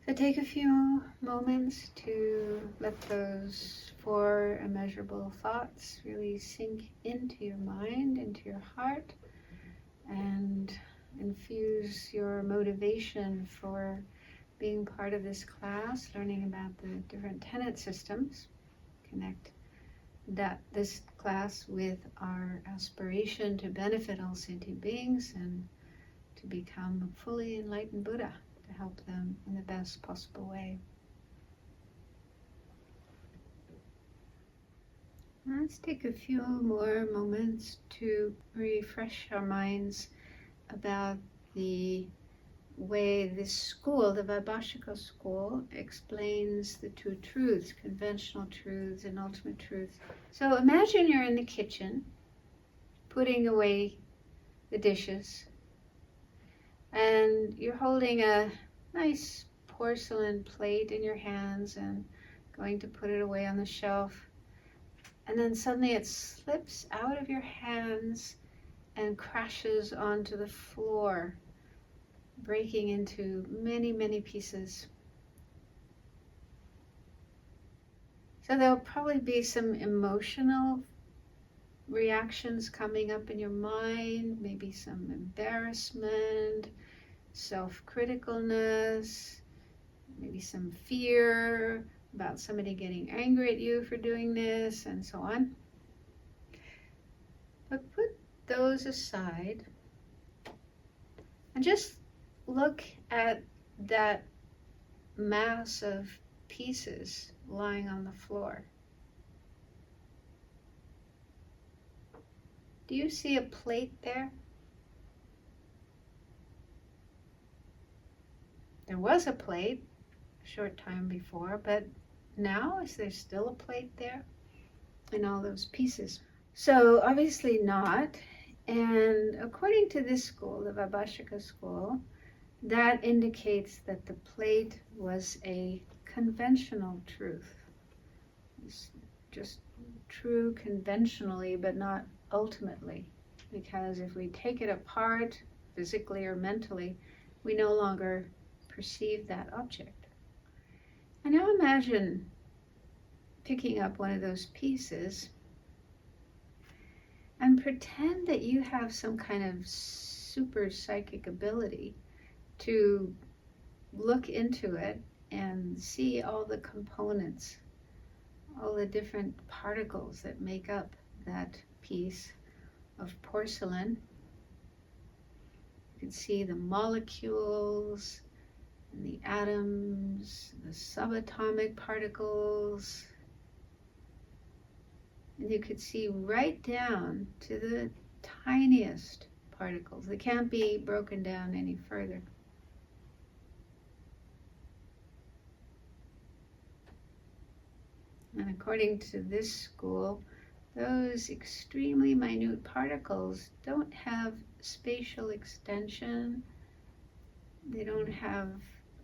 So take a few moments to let those 4 immeasurable thoughts really sink into your mind, into your heart, and infuse your motivation for being part of this class, learning about the different tenet systems. Connect this class with our aspiration to benefit all sentient beings and to become a fully enlightened Buddha, to help them in the best possible way. Let's take a few more moments to refresh our minds about the way this school, the Vaibashika school, explains the 2 truths, conventional truths and ultimate truth. So imagine you're in the kitchen, putting away the dishes, and you're holding a nice porcelain plate in your hands and going to put it away on the shelf. And then suddenly it slips out of your hands and crashes onto the floor, breaking into many, many pieces. So there'll probably be some emotional reactions coming up in your mind, maybe some embarrassment, self-criticalness, maybe some fear about somebody getting angry at you for doing this, and so on. But put those aside and just look at that mass of pieces lying on the floor. Do you see a plate there? There was a plate a short time before, but now is there still a plate there in all those pieces? So obviously not. And according to this school, the Vaibashika school, that indicates that the plate was a conventional truth. It's just true conventionally, but not ultimately. Because if we take it apart, physically or mentally, we no longer perceive that object. And now imagine picking up one of those pieces and pretend that you have some kind of super psychic ability to look into it and see all the components, all the different particles that make up that piece of porcelain. You can see the molecules and the atoms, the subatomic particles, and you could see right down to the tiniest particles. They can't be broken down any further. And according to this school, those extremely minute particles don't have spatial extension. They don't have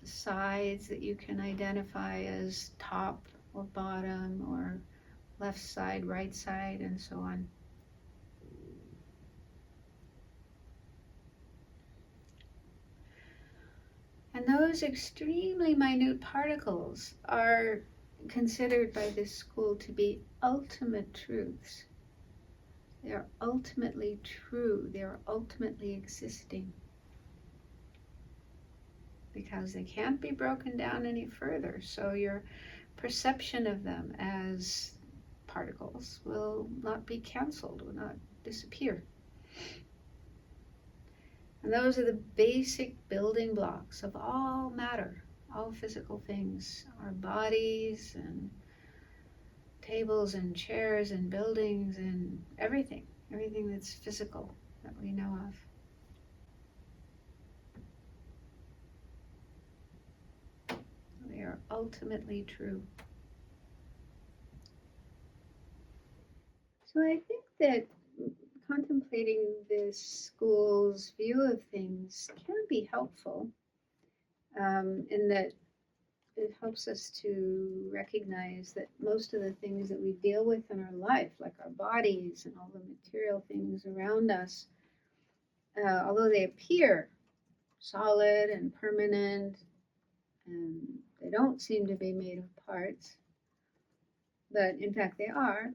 sides that you can identify as top or bottom or left side, right side, and so on. And those extremely minute particles are considered by this school to be ultimate truths. They are ultimately true. They are ultimately existing. Because they can't be broken down any further. So your perception of them as particles will not be canceled, will not disappear. And those are the basic building blocks of all matter, all physical things, our bodies and tables and chairs and buildings and everything that's physical that we know of. They are ultimately true. So I think that contemplating this school's view of things can be helpful in that it helps us to recognize that most of the things that we deal with in our life, like our bodies and all the material things around us, although they appear solid and permanent and they don't seem to be made of parts, but in fact they are.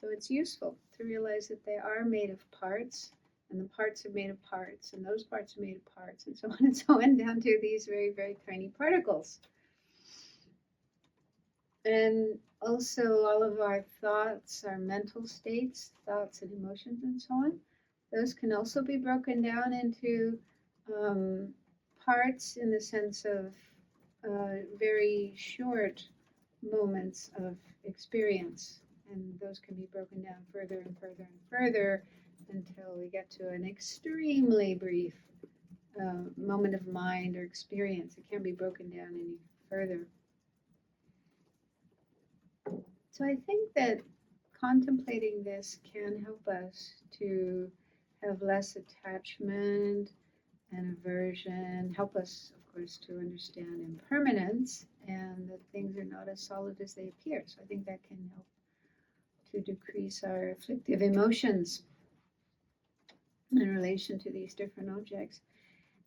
So it's useful to realize that they are made of parts, and the parts are made of parts, and those parts are made of parts, and so on and so on, down to these very, very tiny particles. And also all of our thoughts, our mental states, thoughts and emotions and so on, those can also be broken down into parts in the sense of very short moments of experience. And those can be broken down further and further and further until we get to an extremely brief moment of mind or experience. It can't be broken down any further. So I think that contemplating this can help us to have less attachment and aversion, help us, of course, to understand impermanence and that things are not as solid as they appear. So I think that can help to decrease our afflictive emotions in relation to these different objects.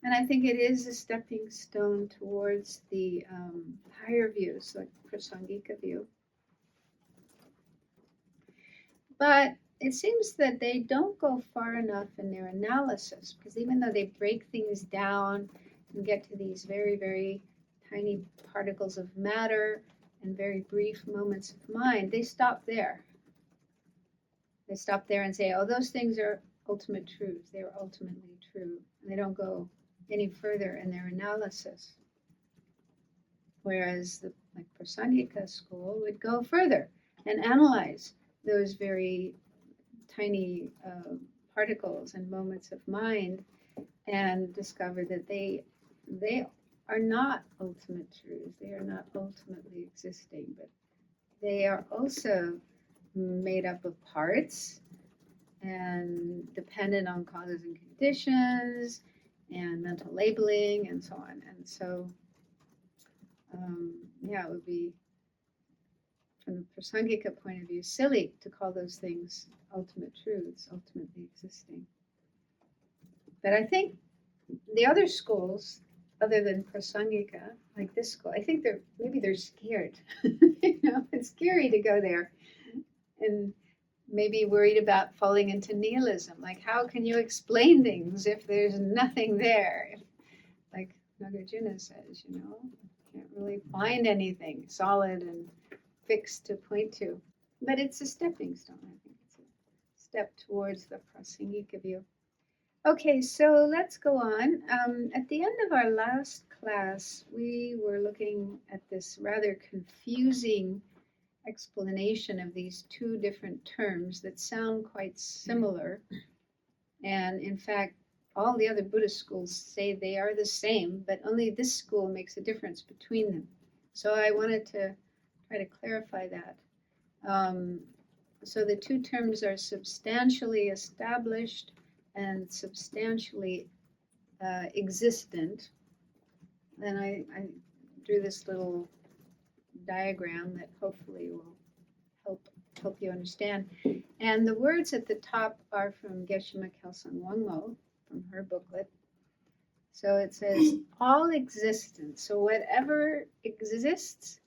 And I think it is a stepping stone towards the higher views, like Prasangika view. But it seems that they don't go far enough in their analysis, because even though they break things down and get to these very, very tiny particles of matter and very brief moments of mind, they stop there. They stop there and say, oh, those things are ultimate truths. They are ultimately true. And they don't go any further in their analysis. Whereas the Prasangika school would go further and analyze those very tiny particles and moments of mind and discover that they are not ultimate truths. They are not ultimately existing, but they are also made up of parts and dependent on causes and conditions and mental labeling and so on. And so, it would be, from the Prasangika point of view, silly to call those things ultimate truths, ultimately existing. But I think the other schools, other than Prasangika, like this school, I think they're scared. It's scary to go there and maybe worried about falling into nihilism. Like, how can you explain things if there's nothing there? Like Nagarjuna says, can't really find anything solid and fixed to point to. But it's a stepping stone, I think. It's a step towards the Prasangika view. Okay, so let's go on. At the end of our last class, we were looking at this rather confusing explanation of these two different terms that sound quite similar. And in fact, all the other Buddhist schools say they are the same, but only this school makes a difference between them. So I wanted to try to clarify that. So the two terms are substantially established and substantially existent. And I drew this little diagram that hopefully will help you understand. And the words at the top are from Geshe-ma Kelsang Wangmo, from her booklet. So it says, all existence, so whatever exists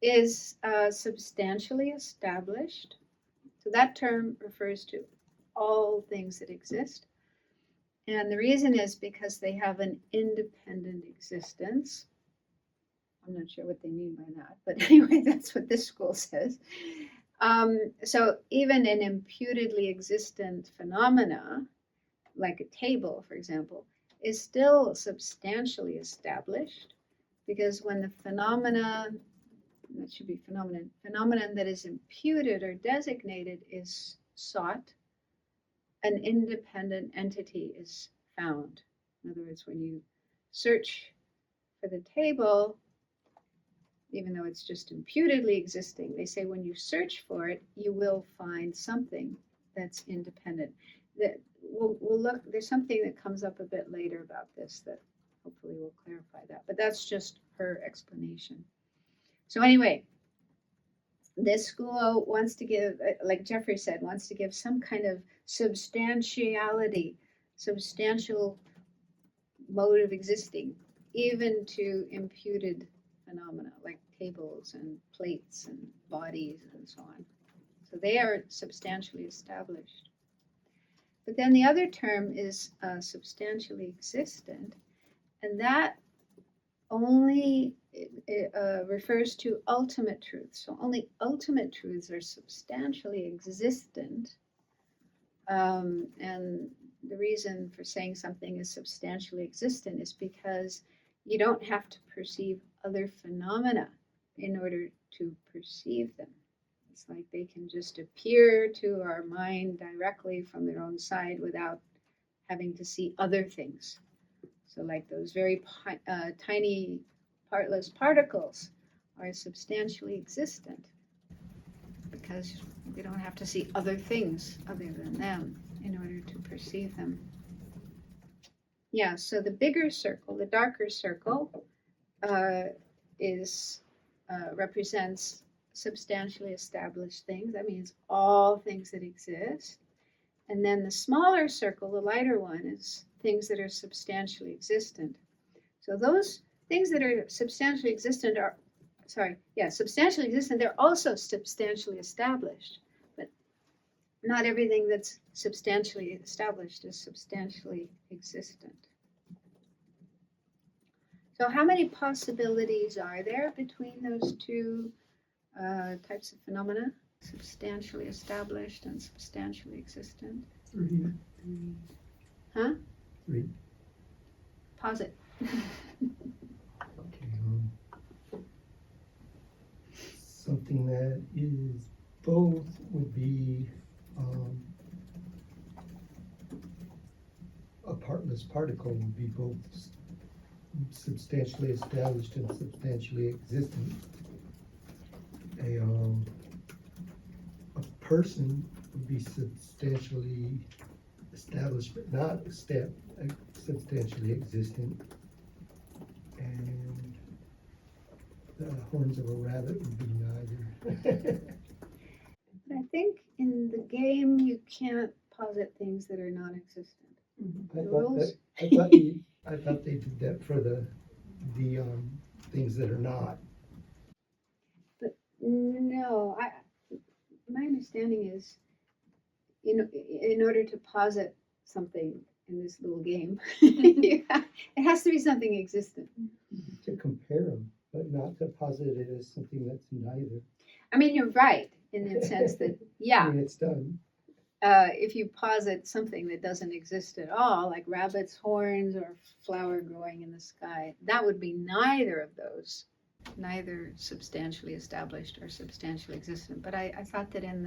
is substantially established. So that term refers to all things that exist. And the reason is because they have an independent existence. I'm not sure what they mean by that, but anyway, that's what this school says. So even an imputedly existent phenomena, like a table, for example, is still substantially established, because when the phenomenon that is imputed or designated is sought, an independent entity is found. In other words, when you search for the table, even though it's just imputedly existing, they say when you search for it, you will find something that's independent. That we'll look. There's something that comes up a bit later about this that hopefully will clarify that. But that's just her explanation. So anyway, this school wants to give, like Jeffrey said, wants to give some kind of substantiality, substantial mode of existing, even to imputed phenomena, like tables and plates and bodies and so on. So they are substantially established. But then the other term is substantially existent, and that only refers to ultimate truths. So only ultimate truths are substantially existent. And the reason for saying something is substantially existent is because you don't have to perceive other phenomena in order to perceive them. It's like they can just appear to our mind directly from their own side without having to see other things. So like those very tiny partless particles are substantially existent because we don't have to see other things other than them in order to perceive them. Yeah, so the bigger circle, the darker circle, represents substantially established things. That means all things that exist. And then the smaller circle, the lighter one, is things that are substantially existent. So those things that are substantially existent substantially existent, they're also substantially established. But not everything that's substantially established is substantially existent. So how many possibilities are there between those two types of phenomena? Substantially established and substantially existent. 3. Huh? 3. Pause it. Okay. Something that is both would be a partless particle would be both substantially established and substantially existent. A person would be substantially established but not substantially existent. And the horns of a rabbit would be neither. I think in the game you can't posit things that are non-existent. I thought they did that for the things that are not. But no, my understanding is, in order to posit something in this little game, it has to be something existent. To compare them, but not to posit it as something that's neither. I mean, you're right in the sense that, yeah. I mean, it's done. If you posit something that doesn't exist at all, like rabbit's horns or flower growing in the sky, that would be neither of those, neither substantially established or substantially existent. But I thought that in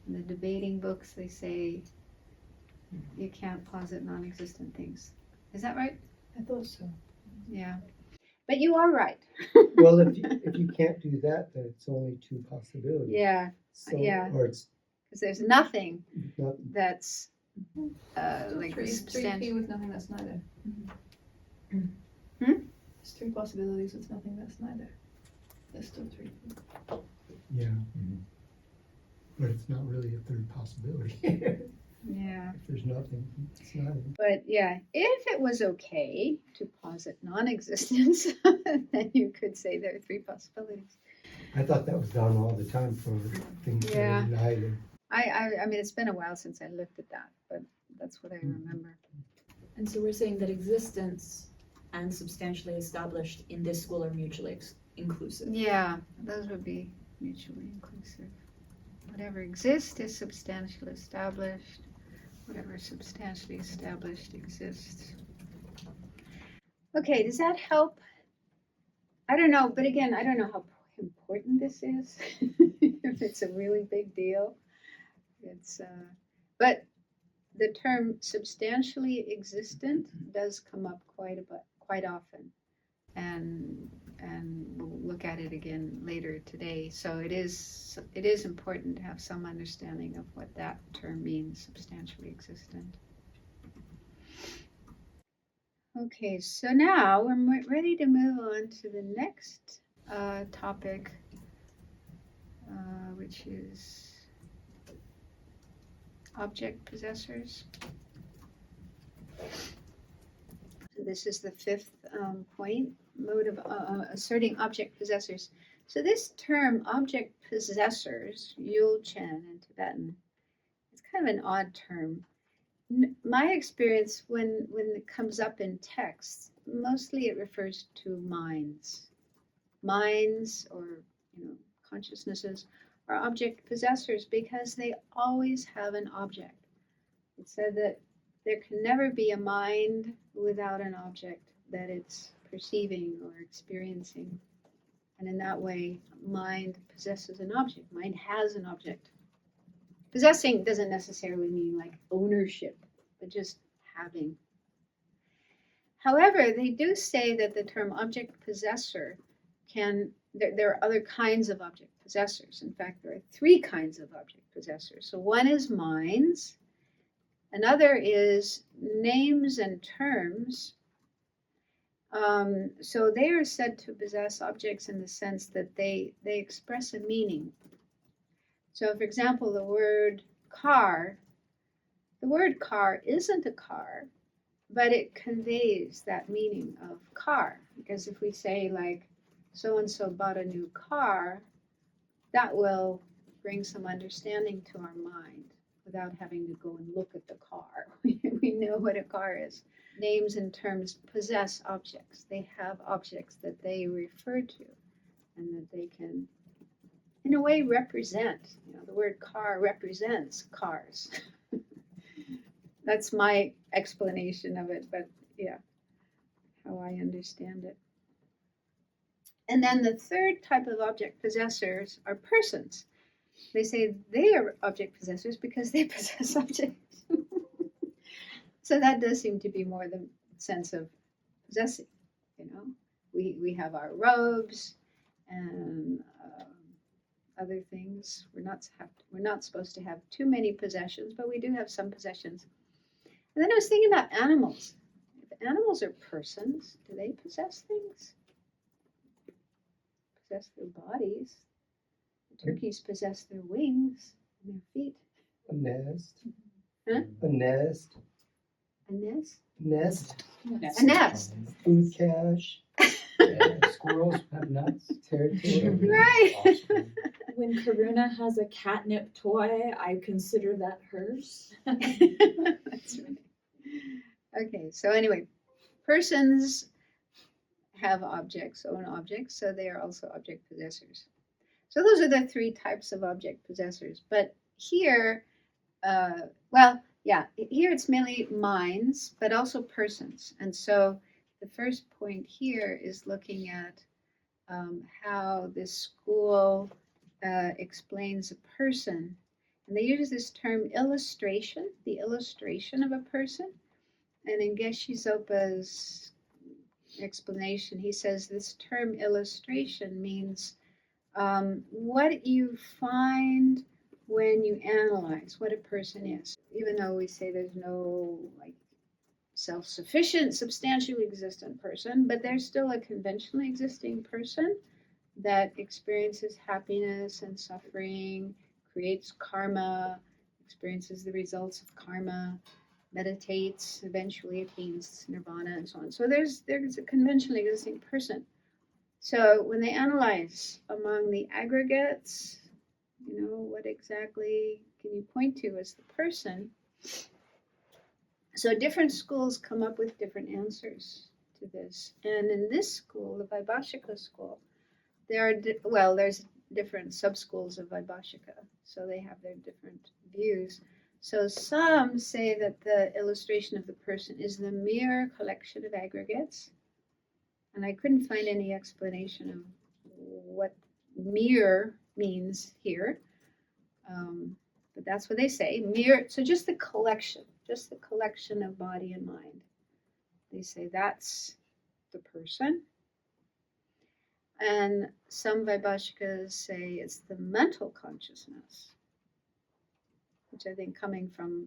the debating books they say you can't posit non-existent things. Is that right? I thought so. Yeah. But you are right. Well, if you can't do that, then it's only 2 possibilities. Yeah. So, Yeah. Or it's Because there's nothing not. that's like three substantial. with nothing that's neither. There's 3 possibilities with nothing that's neither. There's still 3. Yeah. But it's not really a third possibility. Yeah. If there's nothing, it's not. But yeah, if it was okay to posit non-existence, then you could say there are 3 possibilities. I thought that was done all the time for things that are neither. I mean, it's been a while since I looked at that, but that's what I remember. And so we're saying that existence and substantially established in this school are mutually inclusive. Yeah, those would be mutually inclusive. Whatever exists is substantially established. Whatever substantially established exists. Okay, does that help? I don't know, but again, I don't know how important this is. If it's a really big deal. But the term substantially existent does come up quite often, and we'll look at it again later today. So it is important to have some understanding of what that term means, substantially existent. Okay, so now we're ready to move on to the next topic, which is object-possessors. So this is the 5th point. mode of asserting object possessors. So this term, object possessors, Yul-chen in Tibetan, it's kind of an odd term. My experience when it comes up in texts, mostly it refers to minds. Minds or consciousnesses are object possessors because they always have an object. It said that there can never be a mind without an object that it's perceiving or experiencing. And in that way, mind possesses an object. Mind has an object. Possessing doesn't necessarily mean like ownership, but just having. However, they do say that the term object possessor there are other kinds of object possessors. In fact, there are 3 kinds of object possessors. So one is minds, another is names and terms. So they are said to possess objects in the sense that they express a meaning. So for example, the word car isn't a car, but it conveys that meaning of car. Because if we say like, so-and-so bought a new car, that will bring some understanding to our mind without having to go and look at the car. We know what a car is. Names and terms possess objects. They have objects that they refer to and that they can, in a way, represent. The word car represents cars. That's my explanation of it, but yeah, how I understand it. And then the third type of object possessors are persons. They say they are object possessors because they possess objects. So that does seem to be more the sense of possessing. We have our robes and other things. We're not supposed to have too many possessions, but we do have some possessions. And then I was thinking about animals. If animals are persons, do they possess things? Possess their bodies. The turkeys possess their wings and their feet. A nest. Huh? A nest. A nest? Nest. A nest. Food cache. Squirrels have nuts. Territory. Right. When Karuna has a catnip toy, I consider that hers. That's right. Okay, so anyway, persons have objects, own objects, so they are also object possessors. So those are the 3 types of object possessors. But here, here it's mainly minds, but also persons. And so the first point here is looking at how this school explains a person. And they use this term illustration, the illustration of a person. And in Geshe Zopa's explanation, he says this term illustration means what you find when you analyze what a person is. Even though we say there's no self-sufficient, substantially existent person, but there's still a conventionally existing person that experiences happiness and suffering, creates karma, experiences the results of karma, meditates, eventually attains nirvana, and so on. So there's a conventionally existing person. So when they analyze among the aggregates, what exactly can you point to as the person? So different schools come up with different answers to this. And in this school, the Vaibashika school, there's different sub-schools of Vaibashika. So they have their different views. So some say that the illustration of the person is the mere collection of aggregates. And I couldn't find any explanation of what mere means here. But that's what they say. Mere, so just the collection of body and mind. They say that's the person. And some Vaibhashikas say it's the mental consciousness, which I think coming from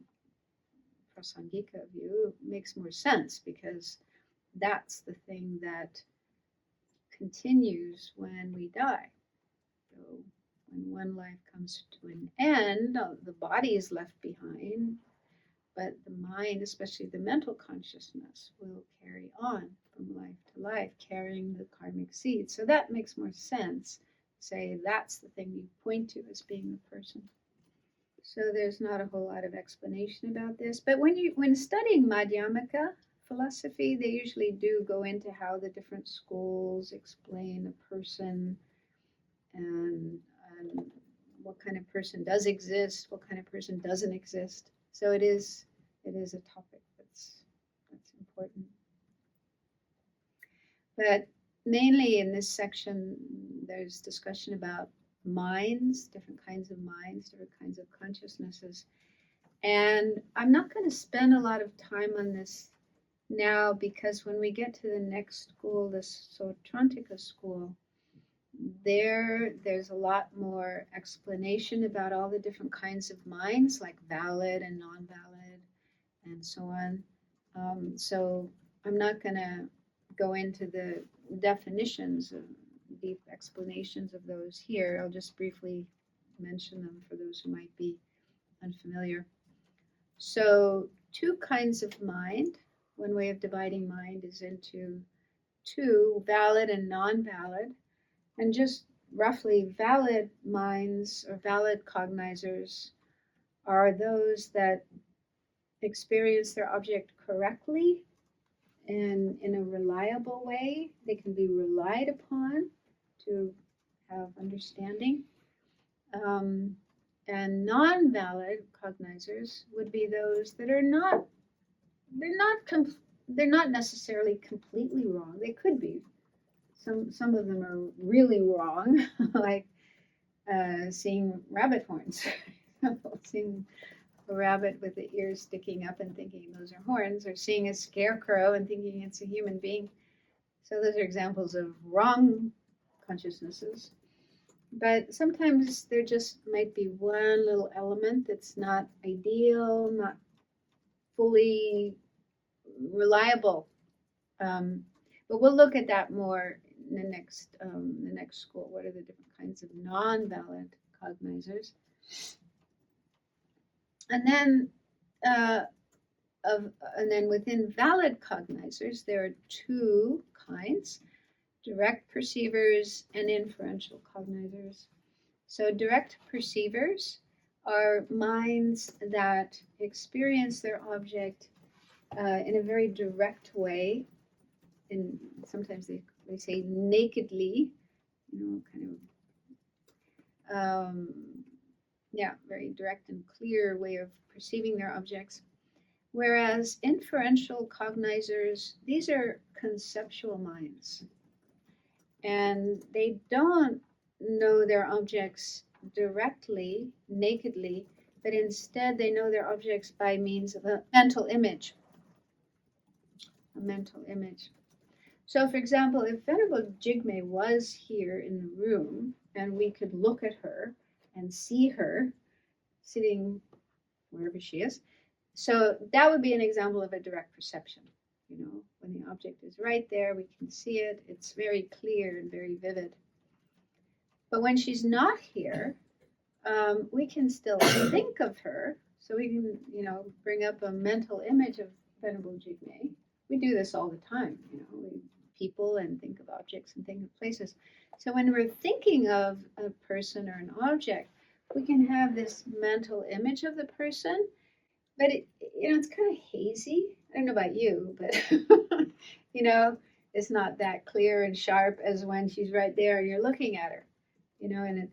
Prasangika view makes more sense because that's the thing that continues when we die. So when one life comes to an end, the body is left behind, but the mind, especially the mental consciousness, will carry on. from life to life, carrying the karmic seed. So that makes more sense. Say that's the thing you point to as being the person. So there's not a whole lot of explanation about this. But when studying Madhyamaka philosophy, they usually do go into how the different schools explain a person and what kind of person does exist, what kind of person doesn't exist. So it is a topic that's important. But mainly in this section, there's discussion about minds, different kinds of minds, different kinds of consciousnesses. And I'm not going to spend a lot of time on this now, because when we get to the next school, the Sautrantika school, there's a lot more explanation about all the different kinds of minds, like valid and non-valid, and so on. So I'm not going to go into the definitions of deep explanations of those here. I'll just briefly mention them for those who might be unfamiliar. So 2 kinds of mind. One way of dividing mind is into 2, valid and non-valid. And just roughly, valid minds or valid cognizers are those that experience their object correctly and in a reliable way. They can be relied upon to have understanding. And non-valid cognizers would be those that are not, they're not necessarily completely wrong. They could be. Some of them are really wrong, like seeing rabbit horns, seeing a rabbit with the ears sticking up and thinking those are horns, or seeing a scarecrow and thinking it's a human being. So those are examples of wrong consciousnesses. But sometimes there just might be one little element that's not ideal, not fully reliable. But we'll look at that more in the next school. What are the different kinds of non-valid cognizers? And then within valid cognizers, there are 2 kinds: direct perceivers and inferential cognizers. So direct perceivers are minds that experience their object in a very direct way, and sometimes they say nakedly, kind of, very direct and clear way of perceiving their objects. Whereas inferential cognizers, these are conceptual minds, and they don't know their objects directly, nakedly, but instead they know their objects by means of a mental image. A mental image. So, for example, if Venerable Jigme was here in the room and we could look at her and see her sitting wherever she is, so that would be an example of a direct perception. When the object is right there, we can see it. It's very clear and very vivid. But when she's not here, we can still think of her. So we can, bring up a mental image of Venerable Jigme. We do this all the time, we people and think of objects and think of places. So when we're thinking of a person or an object, we can have this mental image of the person, but it's kind of hazy. I don't know about you, but it's not that clear and sharp as when she's right there and you're looking at her, and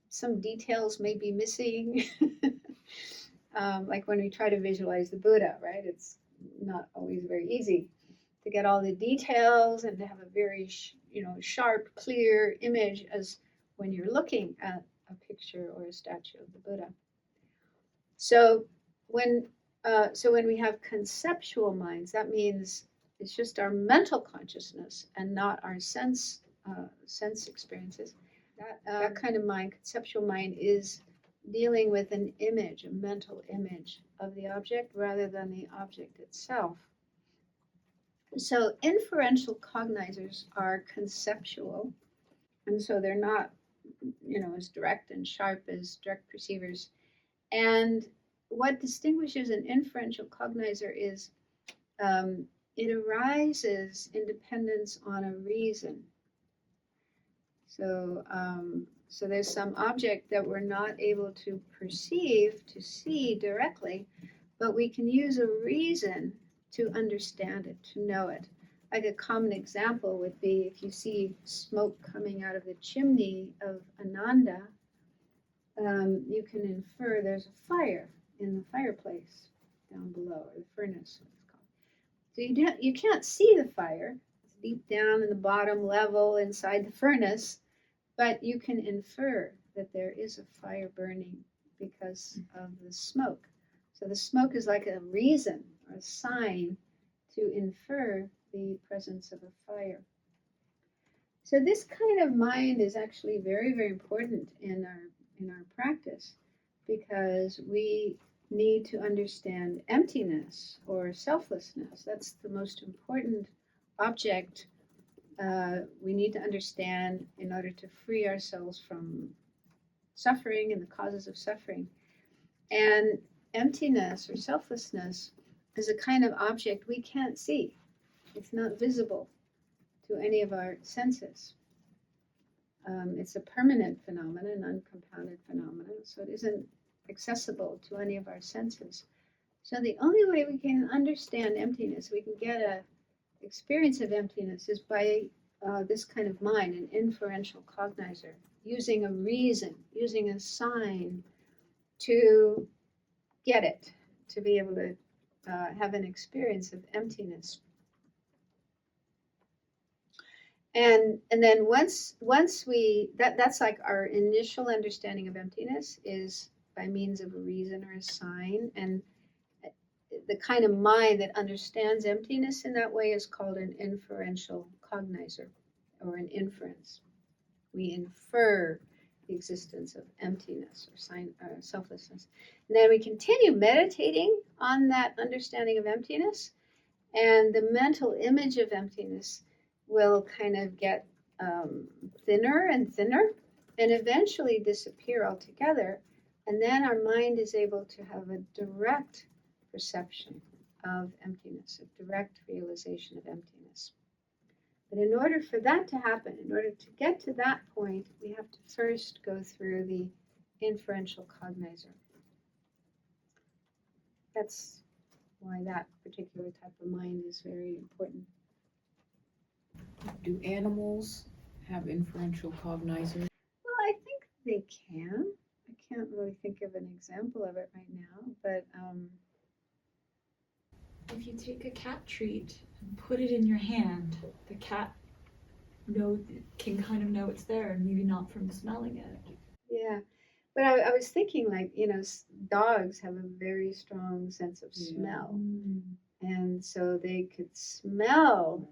some details may be missing. Like when we try to visualize the Buddha, right? It's not always very easy to get all the details and to have a very, sharp, clear image as when you're looking at a picture or a statue of the Buddha. So when we have conceptual minds, that means it's just our mental consciousness and not our sense experiences. That kind of mind, conceptual mind, is dealing with an image, a mental image of the object rather than the object itself. So inferential cognizers are conceptual, and so they're not, as direct and sharp as direct perceivers. And what distinguishes an inferential cognizer is it arises in dependence on a reason. So, so there's some object that we're not able to perceive, to see directly, but we can use a reason to understand it, to know it. Like a common example would be if you see smoke coming out of the chimney of Ananda, you can infer there's a fire in the fireplace down below, or the furnace, what it's called. So you can't see the fire. It's deep down in the bottom level inside the furnace, but you can infer that there is a fire burning because of the smoke. So the smoke is like a reason or a sign to infer the presence of a fire. So this kind of mind is actually very, very important in our practice, because we need to understand emptiness or selflessness. That's the most important object we need to understand in order to free ourselves from suffering and the causes of suffering. And emptiness or selflessness is a kind of object we can't see. It's not visible to any of our senses. It's a permanent phenomenon, an uncompounded phenomenon, so it isn't accessible to any of our senses. So the only way we can understand emptiness, we can get an experience of emptiness, is by this kind of mind, an inferential cognizer, using a reason, using a sign to get it, to be able to have an experience of emptiness. And then once we, that's like our initial understanding of emptiness is by means of a reason or a sign. And the kind of mind that understands emptiness in that way is called an inferential cognizer, or an inference. We infer the existence of emptiness or selflessness. And then we continue meditating on that understanding of emptiness, and the mental image of emptiness will kind of get thinner and thinner and eventually disappear altogether. And then our mind is able to have a direct perception of emptiness, a direct realization of emptiness. But in order for that to happen, in order to get to that point, we have to first go through the inferential cognizer. That's why that particular type of mind is very important. Do animals have inferential cognizers? Well, I think they can. I can't really think of an example of it right now, but If you take a cat treat and put it in your hand, the cat can kind of know it's there, and maybe not from smelling it. yeah. But I was thinking, like, dogs have a very strong sense of smell. And so they could smell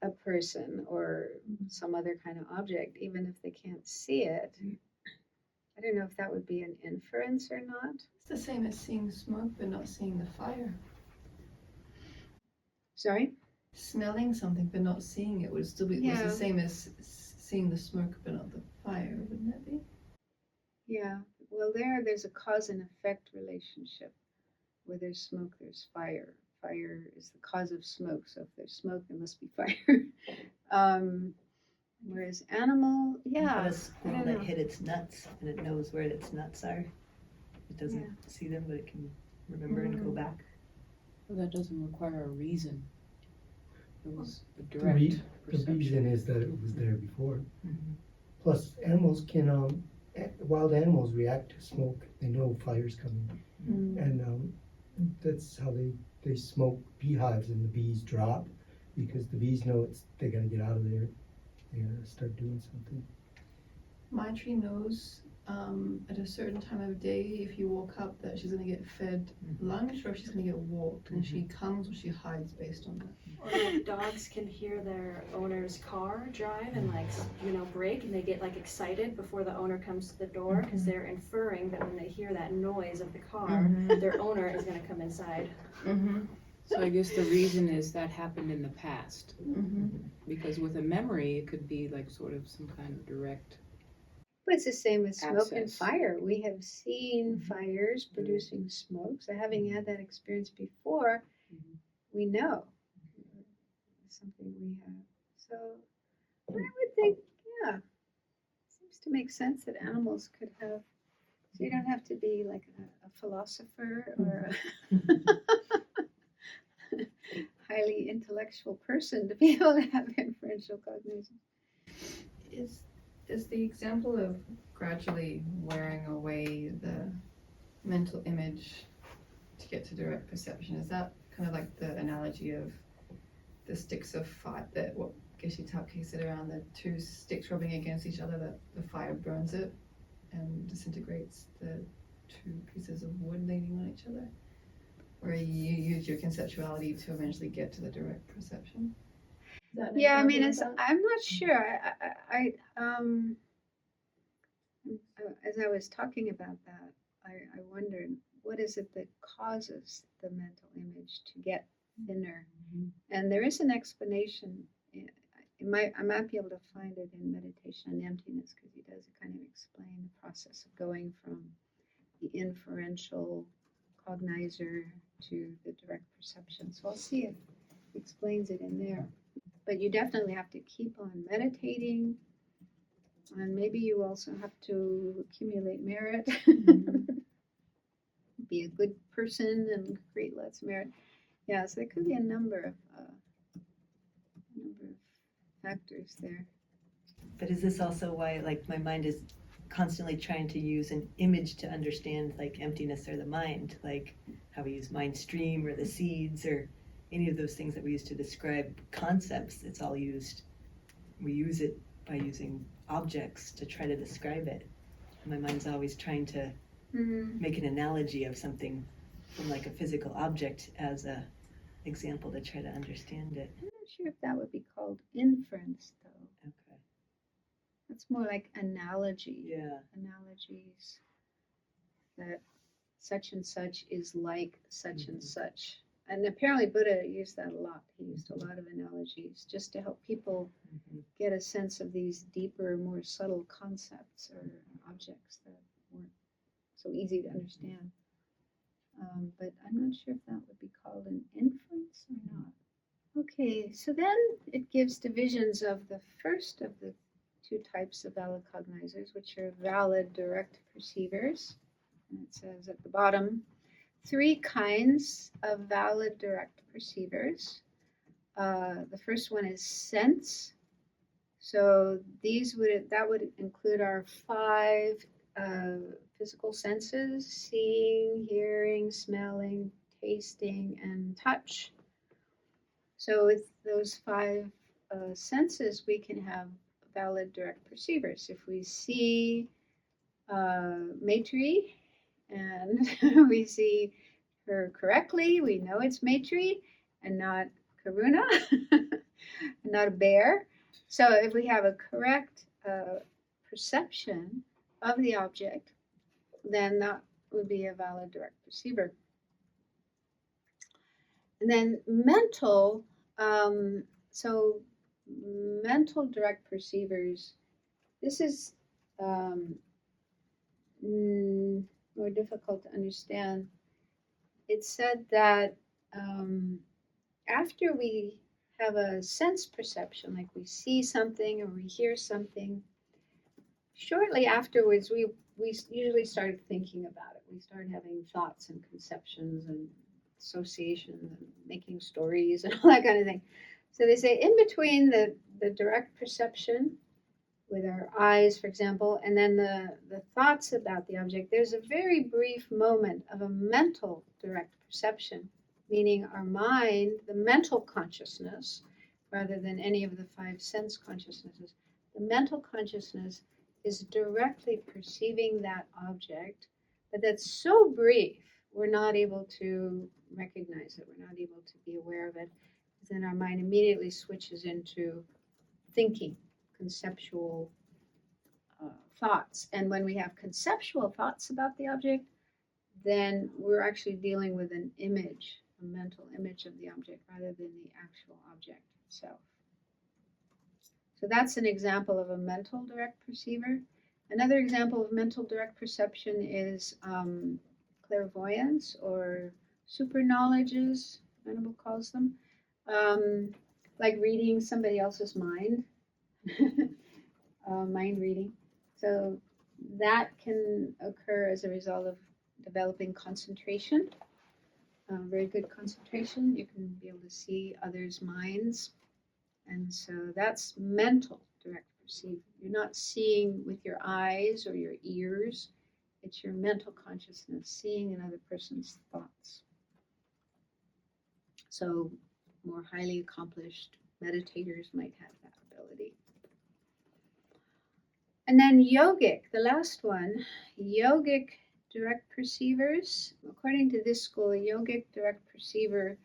a person or some other kind of object, even if they can't see it. I don't know if that would be an inference or not. It's the same as seeing smoke but not seeing the fire. Sorry? Smelling something but not seeing it would still be was Yeah. the same as seeing the smoke but not the fire, wouldn't it be? Yeah. Well, there's a cause and effect relationship. Where there's smoke, there's fire. Fire is the cause of smoke. So if there's smoke, there must be fire. Whereas animal, yeah. But a I squirrel don't that know. hit its nuts and it knows where its nuts are. It doesn't see them, but it can remember and go back. Well, that doesn't require a reason. It was a The direct reason perception. is that it was there before. Mhm. Plus, animals can, wild animals react to smoke. They know fire's coming. And that's how they smoke beehives, and the bees drop because the bees know they got to get out of there. They got to start doing something. My tree knows at a certain time of day if you woke up that she's going to get fed lunch or if she's going to get walked, and she comes or she hides based on that. Or like dogs can hear their owner's car drive and brake, and they get like excited before the owner comes to the door because they're inferring that when they hear that noise of the car, their owner is going to come inside. So I guess the reason is that happened in the past. Mm-hmm. Because with a memory, it could be like sort of some kind of direct. But it's the same with smoke and Access. fire. We have seen fires producing smoke. So having had that experience before, we know. something we have. So I would think, yeah, seems to make sense that animals could have. So you don't have to be like a philosopher or a highly intellectual person to be able to have inferential cognition. Is the example of gradually wearing away the mental image to get to direct perception, is that kind of like the analogy of the sticks of fire, that what Geshe Tapke said around the two sticks rubbing against each other, that the fire burns it and disintegrates the two pieces of wood leaning on each other? Or you use your conceptuality to eventually get to the direct perception? Is that an Yeah, I mean, example of that? I'm not sure. As I was talking about that, I wondered what is it that causes the mental image to get thinner? And there is an explanation. I might be able to find it in Meditation on Emptiness, because he does kind of explain the process of going from the inferential cognizer to the direct perception. So I'll see if he explains it in there. But you definitely have to keep on meditating, and maybe you also have to accumulate merit, be a good person and create lots of merit. Yeah, so there could be a number of factors there. But is this also why, like, my mind is constantly trying to use an image to understand, like, emptiness or the mind, like how we use mind stream or the seeds or any of those things that we use to describe concepts? It's all used, we use it by using objects to try to describe it. My mind's always trying to make an analogy of something from like a physical object as a example to try to understand it. I'm not sure if that would be called inference, though. Okay. That's more like analogy. Yeah. Analogies that such and such is like such and such. And apparently Buddha used that a lot. He used a lot of analogies just to help people get a sense of these deeper, more subtle concepts or objects that weren't so easy to understand. But I'm not sure if that would be called an inference or not. Okay, so then it gives divisions of the first of the two types of valid cognizers, which are valid direct perceivers. And it says at the bottom, 3 kinds of valid direct perceivers. The first one is sense. So that would include our 5 physical senses: seeing, hearing, smelling, tasting, and touch. So with those 5 senses, we can have valid direct perceivers. If we see Maitri and we see her correctly, we know it's Maitri and not Karuna, not a bear. So if we have a correct perception of the object, then that would be a valid direct perceiver. And then mental, so mental direct perceivers, this is more difficult to understand. It's said that after we have a sense perception, like we see something or we hear something, shortly afterwards we usually started thinking about it. We started having thoughts and conceptions and associations and making stories and all that kind of thing. So they say in between the direct perception with our eyes, for example, and then the thoughts about the object, there's a very brief moment of a mental direct perception, meaning our mind, the mental consciousness, rather than any of the 5 sense consciousnesses, the mental consciousness is directly perceiving that object, but that's so brief, we're not able to recognize it, we're not able to be aware of it, then our mind immediately switches into thinking, conceptual thoughts. And when we have conceptual thoughts about the object, then we're actually dealing with an image, a mental image of the object rather than the actual object itself. So that's an example of a mental direct perceiver. Another example of mental direct perception is clairvoyance or super knowledges, Venerable calls them. like reading somebody else's mind, mind reading. So that can occur as a result of developing concentration, very good concentration. You can be able to see others' minds. And so that's mental direct perceiving. You're not seeing with your eyes or your ears. It's your mental consciousness, seeing another person's thoughts. So more highly accomplished meditators might have that ability. And then yogic, the last one, yogic direct perceivers. According to this school, a yogic direct perceiver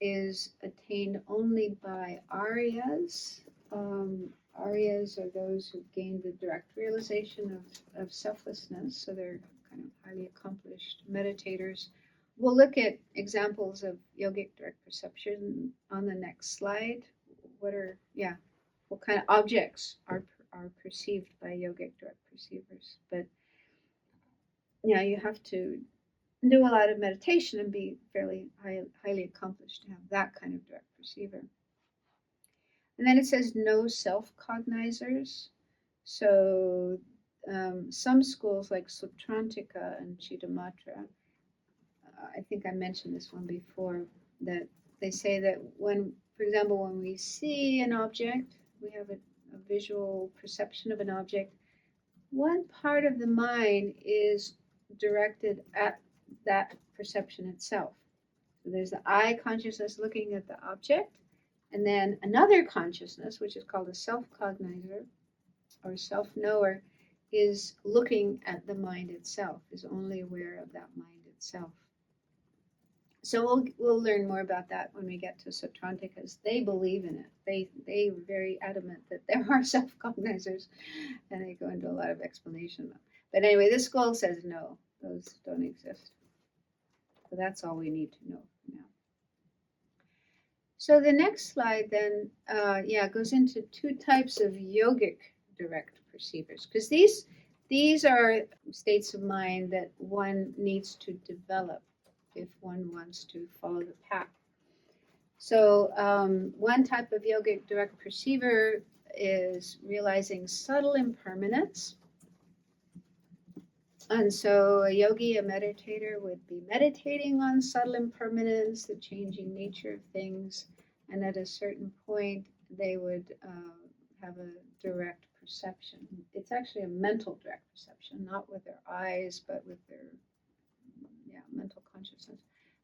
is attained only by Aryas. Aryas are those who've gained the direct realization of selflessness, so they're kind of highly accomplished meditators. We'll look at examples of yogic direct perception on the next slide. What kind of objects are perceived by yogic direct perceivers? But you have to do a lot of meditation and be fairly highly accomplished to have that kind of direct perceiver. And then it says no self-cognizers. So some schools like Sutrantika and Chittamatra, I think I mentioned this one before, that they say that when, for example, when we see an object, we have a visual perception of an object, one part of the mind is directed at that perception itself. So there's the eye consciousness looking at the object, and then another consciousness, which is called a self-cognizer or self-knower, is looking at the mind itself, is only aware of that mind itself. So we'll learn more about that when we get to Sutrantikas. They believe in it. They're very adamant that there are self-cognizers, and they go into a lot of explanation. But anyway, this school says no, those don't exist. So that's all we need to know now. So the next slide then, goes into two types of yogic direct perceivers, because these are states of mind that one needs to develop if one wants to follow the path. So one type of yogic direct perceiver is realizing subtle impermanence. And so a yogi, a meditator, would be meditating on subtle impermanence, the changing nature of things, and at a certain point they would have a direct perception. It's actually a mental direct perception, not with their eyes, but with their mental consciousness,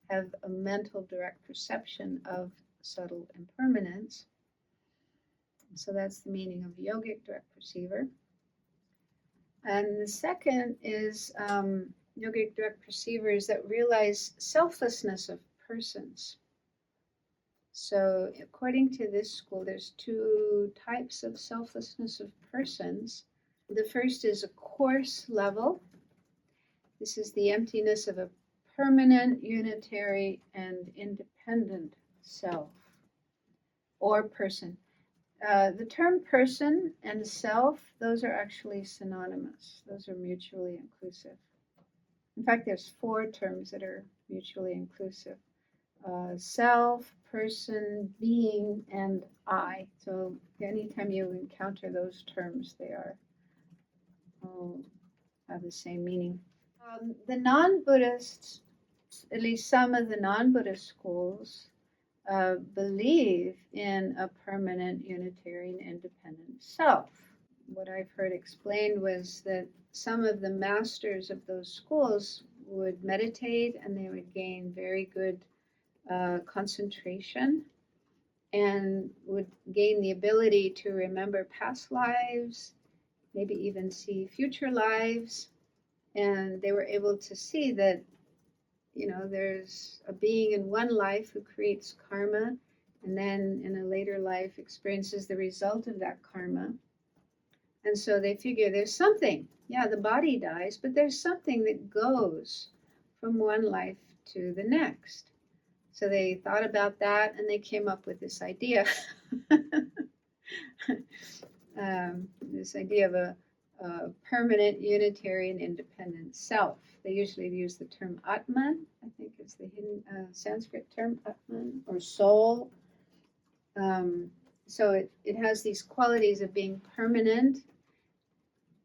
have a mental direct perception of subtle impermanence. So that's the meaning of yogic direct perceiver. And the second is yogic direct perceivers that realize selflessness of persons. So according to this school, there's two types of selflessness of persons. The first is a coarse level. This is the emptiness of a permanent, unitary, and independent self or person. The term person and self, those are actually synonymous. Those are mutually inclusive. In fact, there's 4 terms that are mutually inclusive. Self, person, being, and I. So anytime you encounter those terms, they have the same meaning. The non-Buddhists, at least some of the non-Buddhist schools, believe in a permanent, unitary, and independent self. What I've heard explained was that some of the masters of those schools would meditate and they would gain very good concentration and would gain the ability to remember past lives, maybe even see future lives. And they were able to see that there's a being in one life who creates karma, and then in a later life experiences the result of that karma. And so they figure there's something. Yeah, the body dies, but there's something that goes from one life to the next. So they thought about that, and they came up with this idea. This idea of a permanent, unitary, and independent self. They usually use the term Atman, I think is the hidden Sanskrit term, Atman, or soul. So it has these qualities of being permanent.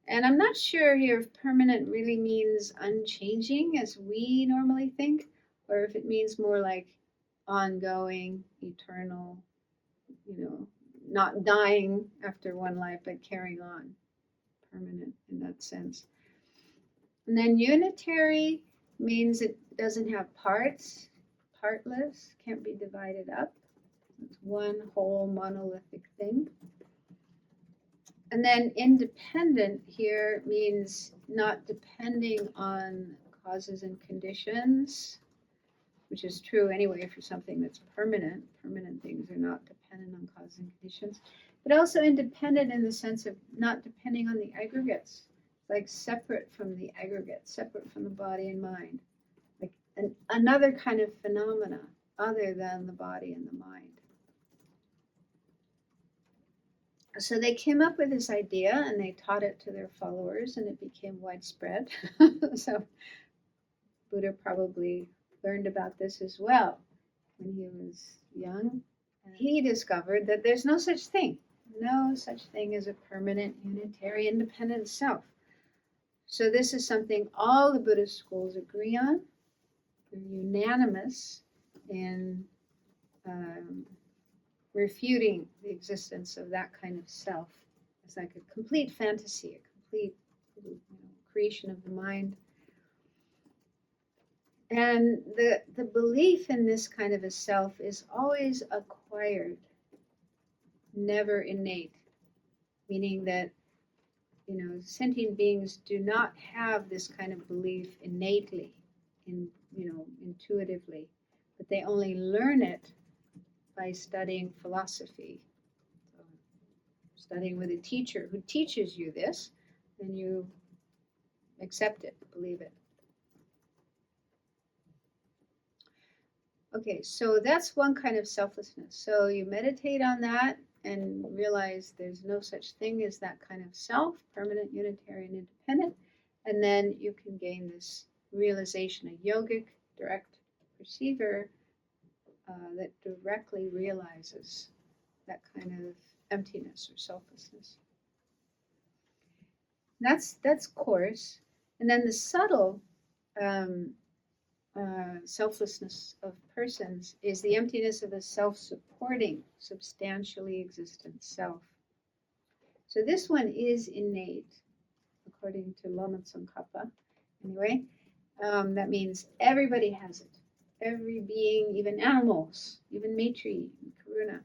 And I'm not sure here if permanent really means unchanging as we normally think, or if it means more like ongoing, eternal, not dying after one life, but carrying on, permanent in that sense. And then unitary means it doesn't have parts, partless, can't be divided up. It's one whole monolithic thing. And then independent here means not depending on causes and conditions, which is true anyway for something that's permanent. Permanent things are not dependent on causes and conditions, but also independent in the sense of not depending on the aggregates, like separate from the aggregates, separate from the body and mind, like another kind of phenomena other than the body and the mind. So they came up with this idea and they taught it to their followers and it became widespread. So Buddha probably learned about this as well when he was young. And he discovered that there's no such thing as a permanent, unitary, independent self. So this is something all the Buddhist schools agree on. They're unanimous in refuting the existence of that kind of self. It's like a complete fantasy, a complete creation of the mind. And the belief in this kind of a self is always acquired, never innate, meaning that sentient beings do not have this kind of belief innately, intuitively, but they only learn it by studying philosophy. So, studying with a teacher who teaches you this, then you accept it, believe it. Okay, so that's one kind of selflessness. So you meditate on that and realize there's no such thing as that kind of self, permanent, unitary, and independent. And then you can gain this realization, a yogic, direct perceiver that directly realizes that kind of emptiness or selflessness. That's coarse. And then the subtle selflessness of persons is the emptiness of a self-supporting, substantially existent self. So this one is innate, according to Lama Tsongkhapa. Anyway, that means everybody has it. Every being, even animals, even Maitri and Karuna,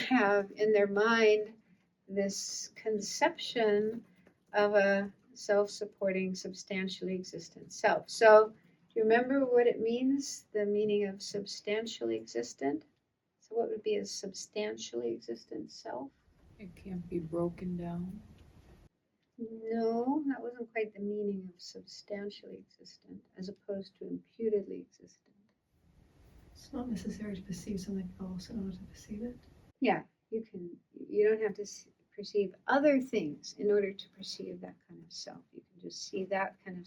have in their mind this conception of a self-supporting, substantially existent self. So do you remember what it means, the meaning of substantially existent? So what would be a substantially existent self? It can't be broken down. No, that wasn't quite the meaning of substantially existent, as opposed to imputedly existent. It's not necessary to perceive something else in order to perceive it. Yeah, you don't have to perceive other things in order to perceive that kind of self. You can just see that kind of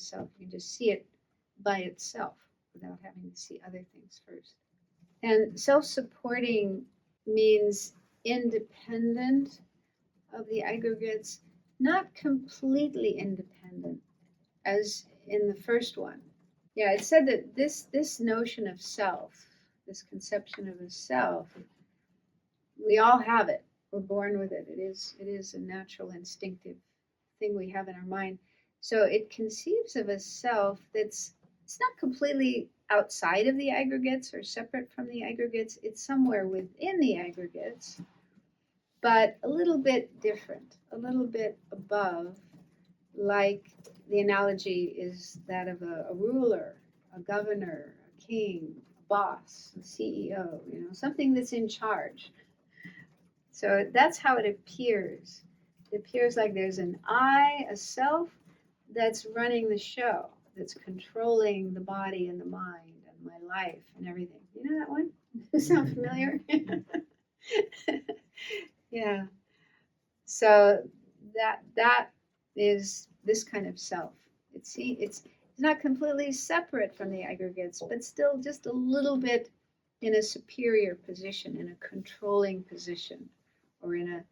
self. You can just see it by itself without having to see other things first. And self-supporting means independent of the aggregates, not completely independent, as in the first one. Yeah, it said that this notion of self, this conception of a self, we all have it. We're born with it. It is a natural, instinctive thing we have in our mind. So it conceives of a self it's not completely outside of the aggregates or separate from the aggregates. It's somewhere within the aggregates, but a little bit different, a little bit above, like the analogy is that of a ruler, a governor, a king, a boss, a CEO, something that's in charge. So that's how it appears. It appears like there's an I, a self, that's running the show, that's controlling the body and the mind and my life and everything. You know that one? Sound familiar? Yeah. So that is this kind of self. It's not completely separate from the aggregates, but still just a little bit in a superior position, in a controlling position, or in a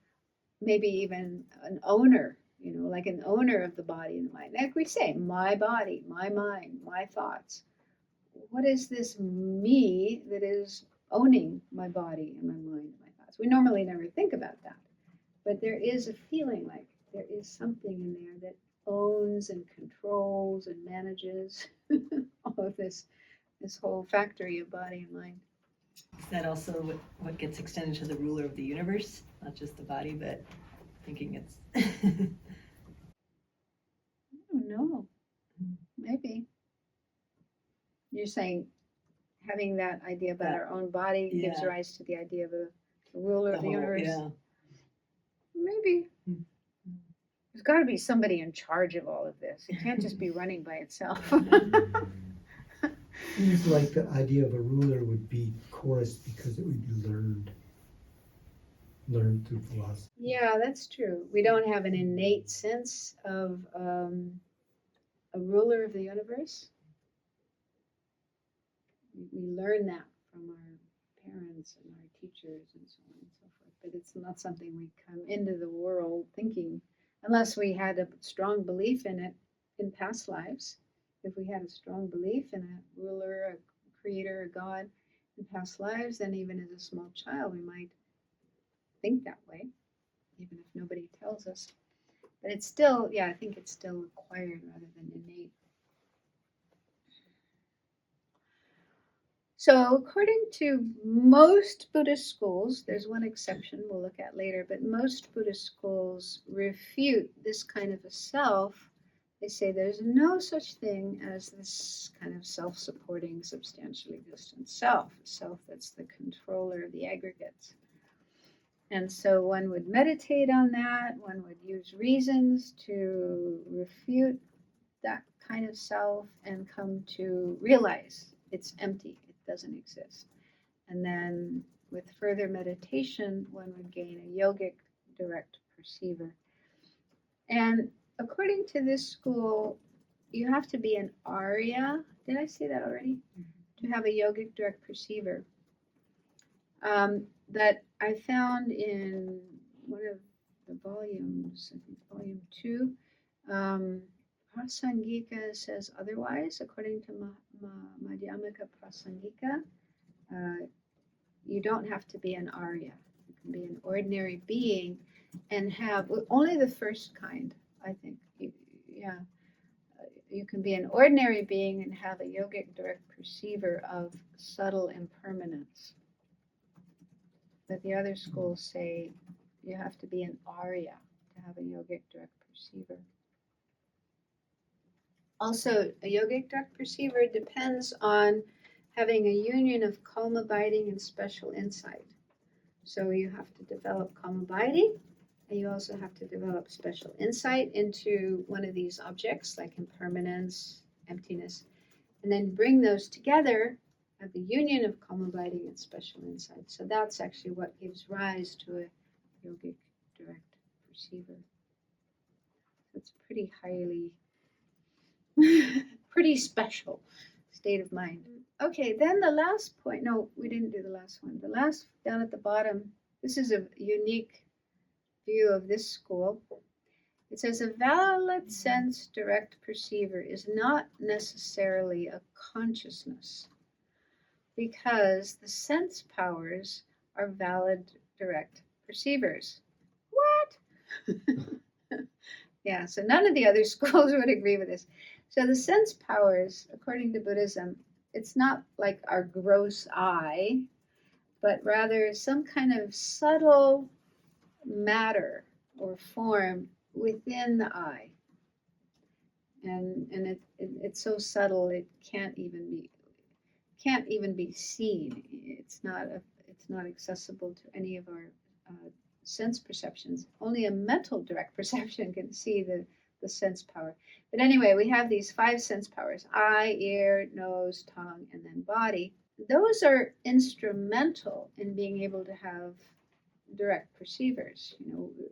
maybe even an owner, like an owner of the body and the mind. Like we say, my body, my mind, my thoughts. What is this me that is owning my body and my mind and my thoughts? We normally never think about that. But there is a feeling like there is something in there that owns and controls and manages all of this whole factory of body and mind. Is that also what gets extended to the ruler of the universe? Not just the body, but thinking it's... I don't know. Maybe. You're saying having that idea about our own body gives Yeah. rise to the idea of a ruler of the whole- universe? Yeah. Maybe. There's got to be somebody in charge of all of this. It can't just be running by itself. Seems like the idea of a ruler would be chorus because it would be learned through philosophy. Yeah, that's true. We don't have an innate sense of a ruler of the universe. We learn that from our parents and our teachers and so on and so forth. But it's not something we come into the world thinking, unless we had a strong belief in it in past lives. If we had a strong belief in a ruler, a creator, a God in past lives, then even as a small child, we might think that way, even if nobody tells us. But it's still, I think it's still acquired rather than innate. So according to most Buddhist schools, there's one exception we'll look at later, but most Buddhist schools refute this kind of a self. They say there's no such thing as this kind of self-supporting, substantially existent self, a self that's the controller of the aggregates. And so one would meditate on that, one would use reasons to refute that kind of self and come to realize it's empty, it doesn't exist. And then with further meditation, one would gain a yogic direct perceiver. And according to this school, you have to be an Arya. Did I say that already? To have a yogic direct perceiver. That I found in one of the volumes, I think volume 2. Prasangika says otherwise. According to Madhyamaka Prasangika, you don't have to be an Arya. You can be an ordinary being and have only the first kind, I think. You can be an ordinary being and have a yogic direct perceiver of subtle impermanence. But the other schools say you have to be an Arya to have a yogic direct perceiver. Also, a yogic direct perceiver depends on having a union of calm abiding and special insight. So you have to develop calm abiding, and you also have to develop special insight into one of these objects like impermanence, emptiness, and then bring those together at the union of calm abiding and special insight. So that's actually what gives rise to a yogic direct perceiver. It's pretty highly, pretty special state of mind. Okay, then the last point, no, we didn't do the last one. The last, down at the bottom, this is a unique view of this school. It says a valid sense direct perceiver is not necessarily a consciousness, because the sense powers are valid direct perceivers. What? Yeah, so none of the other schools would agree with this. So the sense powers, according to Buddhism, it's not like our gross eye, but rather some kind of subtle matter or form within the eye. And it's so subtle it can't even be seen. It's not accessible to any of our sense perceptions. Only a mental direct perception can see the sense power. But anyway, we have these 5 sense powers: eye, ear, nose, tongue, and then body. Those are instrumental in being able to have direct perceivers.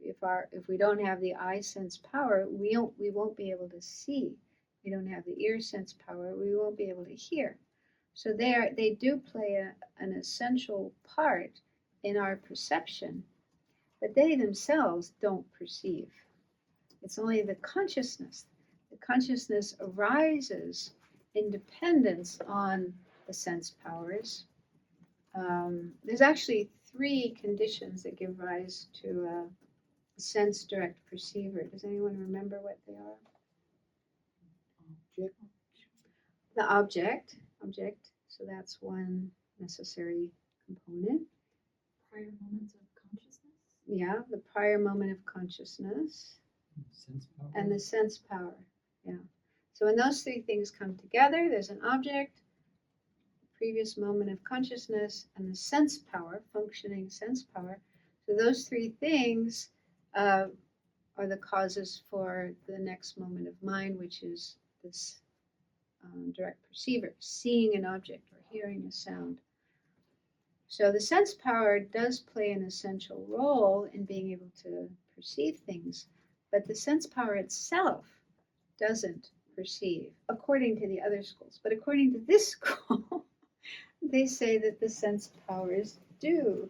If we don't have the eye sense power, we won't be able to see. We don't have the ear sense power, we won't be able to hear. So they do play an essential part in our perception, but they themselves don't perceive. It's only the consciousness. The consciousness arises in dependence on the sense powers. There's actually 3 conditions that give rise to a sense direct perceiver. Does anyone remember what they are? Object. The object. So that's one necessary component. Prior moments of consciousness. Yeah, the prior moment of consciousness Sense power. and the sense power. Yeah. So when those 3 things come together, there's an object, previous moment of consciousness, and the sense power, functioning sense power. So those 3 things are the causes for the next moment of mind, which is this direct perceiver, seeing an object or hearing a sound. So the sense power does play an essential role in being able to perceive things, but the sense power itself doesn't perceive, according to the other schools. But according to this school, they say that the sense powers do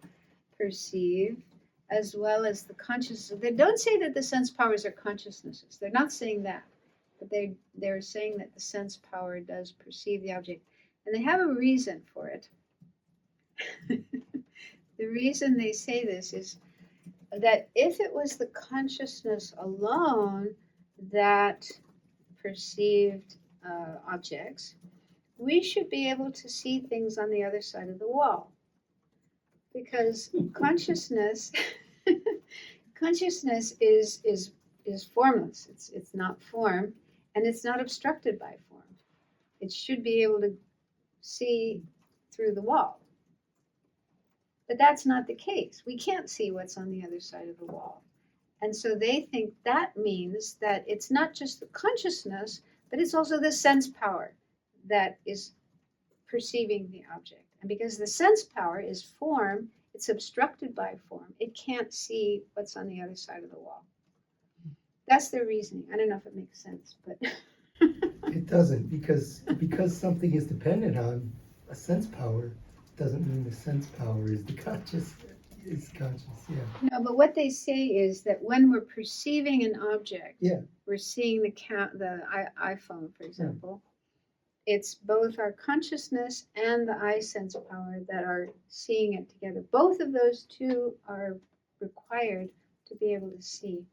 perceive as well as the consciousness. They don't say that the sense powers are consciousnesses. They're not saying that. But they're saying that the sense power does perceive the object. And they have a reason for it. The reason they say this is that if it was the consciousness alone that perceived objects, we should be able to see things on the other side of the wall. Because consciousness is formless. It's not form, and it's not obstructed by form. It should be able to see through the wall. But that's not the case. We can't see what's on the other side of the wall. And so they think that means that it's not just the consciousness, but it's also the sense power that is perceiving the object. And because the sense power is form, it's obstructed by form. It can't see what's on the other side of the wall. That's their reasoning. I don't know if it makes sense, but It doesn't, because something is dependent on a sense power doesn't mean the sense power is conscious, yeah. no. But what they say is that when we're perceiving an object, Yeah. we're seeing the iPhone, for example. It's both our consciousness and the eye sense power that are seeing it together. Both of those 2 are required to be able to see.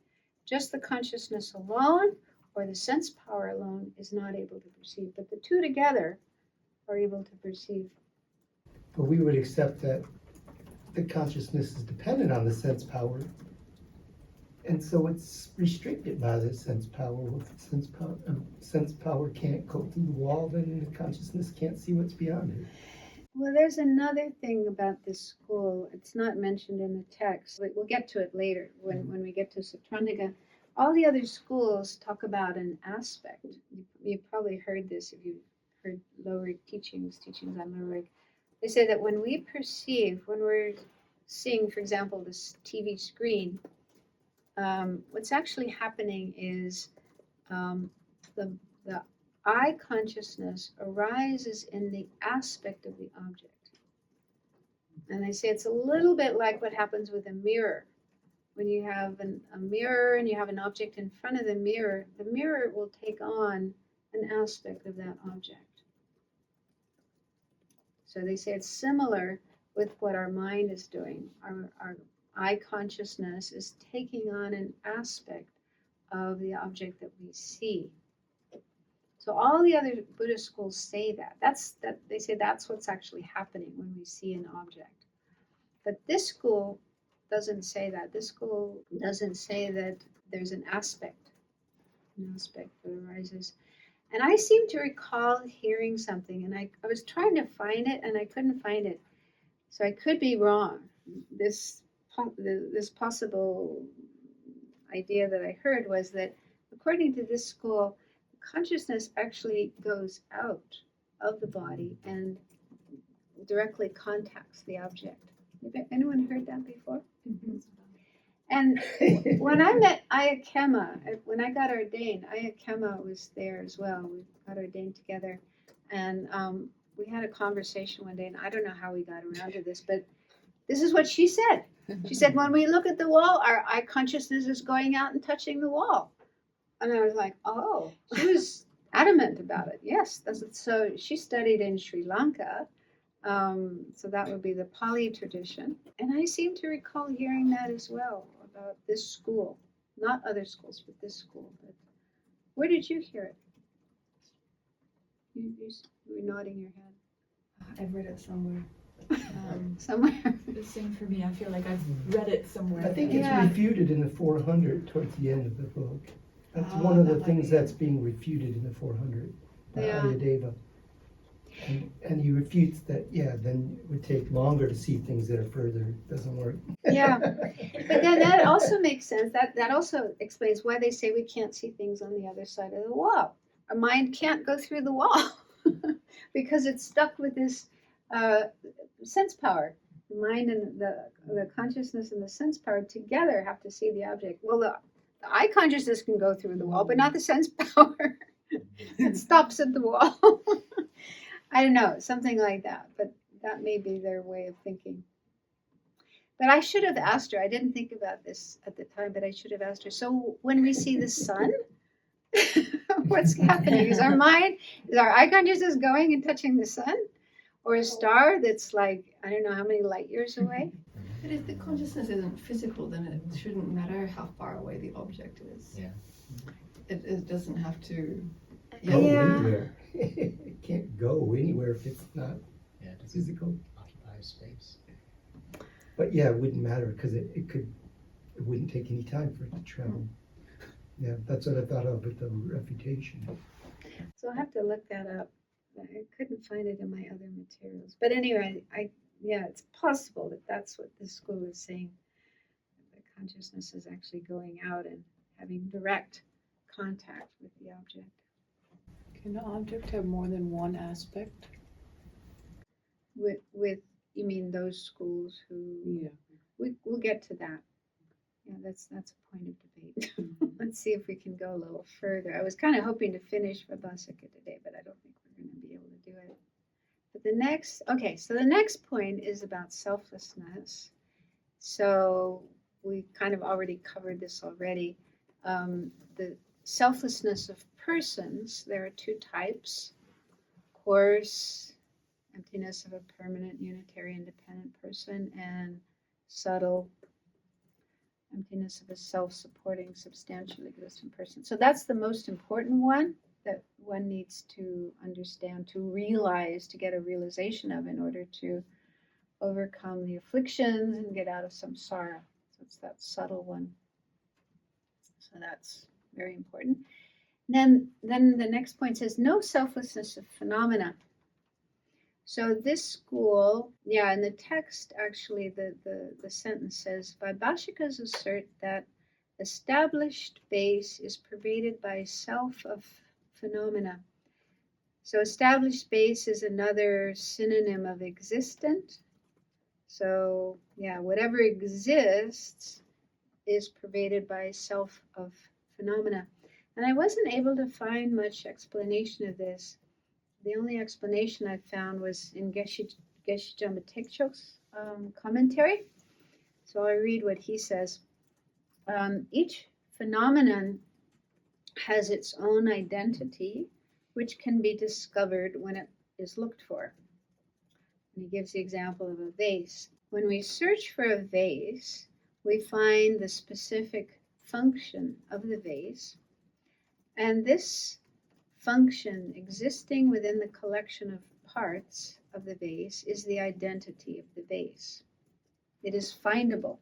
Just the consciousness alone or the sense power alone is not able to perceive, but the 2 together are able to perceive. But we would accept that the consciousness is dependent on the sense power, and so it's restricted by the sense power. If the sense power can't go through the wall, then the consciousness can't see what's beyond it. Well, there's another thing about this school. It's not mentioned in the text, but we'll get to it later when we get to Satrandika. All the other schools talk about an aspect. You've probably heard this if you've heard Lorik teachings on Lorik. They say that when we perceive, when we're seeing, for example, this TV screen, what's actually happening is the eye consciousness arises in the aspect of the object. And they say it's a little bit like what happens with a mirror. When you have a mirror and you have an object in front of the mirror will take on an aspect of that object. So they say it's similar with what our mind is doing. Our eye consciousness is taking on an aspect of the object that we see. So all the other Buddhist schools say that. They say that's what's actually happening when we see an object. But this school doesn't say that. This school doesn't say that there's an aspect that arises. And I seem to recall hearing something, and I was trying to find it, and I couldn't find it. So I could be wrong. This possible idea that I heard was that, according to this school, consciousness actually goes out of the body and directly contacts the object. Anyone heard that before? Mm-hmm. And when I met Ayakema, when I got ordained, Ayakema was there as well. We got ordained together. And we had a conversation one day, and I don't know how we got around to this, but this is what she said. She said, when we look at the wall, our eye consciousness is going out and touching the wall. And I was like, oh, she was adamant about it. Yes, that's it. So she studied in Sri Lanka. So that would be the Pali tradition. And I seem to recall hearing that as well about this school. Not other schools, but this school. But where did you hear it? You were nodding your head. I've read it somewhere. Somewhere. The same for me. I feel like I've read it somewhere. I think it's Yeah. refuted in the 400 towards the end of the book. That's one of the that might things be it. that's being refuted in the 400 by Yeah. Ayadeva. And he refutes that, then it would take longer to see things that are further. It doesn't work. Yeah. But then that also makes sense. That also explains why they say we can't see things on the other side of the wall. Our mind can't go through the wall because it's stuck with this sense power. The mind and the consciousness and the sense power together have to see the object. Well, the eye consciousness can go through the wall, but not the sense power. It stops at the wall. I don't know, something like that. But that may be their way of thinking. But I should have asked her. I didn't think about this at the time, but I should have asked her. So when we see the sun, what's happening? Is our eye consciousness going and touching the sun? Or a star that's like, I don't know how many light years away? But if the consciousness isn't physical, then it shouldn't matter how far away the object is. Yeah. It doesn't have to. Go Yeah. anywhere. It can't go anywhere if it's not Yeah, it doesn't physical. occupy space. But yeah, it wouldn't matter because it wouldn't take any time for it to travel. Yeah, that's what I thought of with the refutation. So I'll have to look that up. I couldn't find it in my other materials. But anyway, it's possible that that's what this school is saying. The consciousness is actually going out and having direct contact with the object. Can an object have more than one aspect? With you mean those schools who Yeah. we'll get to that. Yeah, that's a point of debate. Let's see if we can go a little further. I was kind of hoping to finish Vaibashika today, but I don't think we're going to be able to do it. But the next point is about selflessness. So we kind of already covered this already. The selflessness of persons, there are two types. Coarse, emptiness of a permanent, unitary, independent person, and subtle, emptiness of a self-supporting, substantially existent person. So that's the most important one that one needs to understand, to realize, to get a realization of in order to overcome the afflictions and get out of samsara. So it's that subtle one. So that's very important. Then the next point says, no selflessness of phenomena. So this school, in the text, actually, the sentence says, Vaibashikas assert that established base is pervaded by self of phenomena. So established base is another synonym of existent. So, whatever exists is pervaded by self of phenomena. And I wasn't able to find much explanation of this. The only explanation I found was in Geshe Jamba Tekchok's commentary. So I read what he says. Each phenomenon has its own identity, which can be discovered when it is looked for. And he gives the example of a vase. When we search for a vase, we find the specific function of the vase, and this function existing within the collection of parts of the vase is the identity of the vase. It is findable.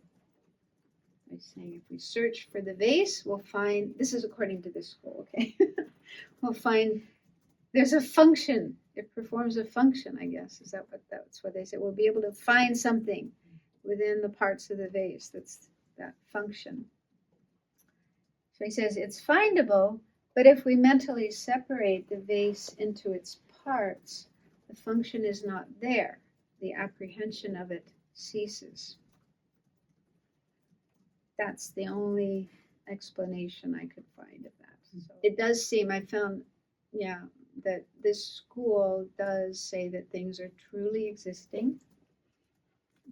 By saying if we search for the vase, we'll find, this is according to this school, okay? We'll find there's a function. It performs a function, I guess. That's what they say. We'll be able to find something within the parts of the vase that's that function. So he says it's findable, but if we mentally separate the vase into its parts, the function is not there. The apprehension of it ceases. That's the only explanation I could find of that. So it does seem, I found, that this school does say that things are truly existing.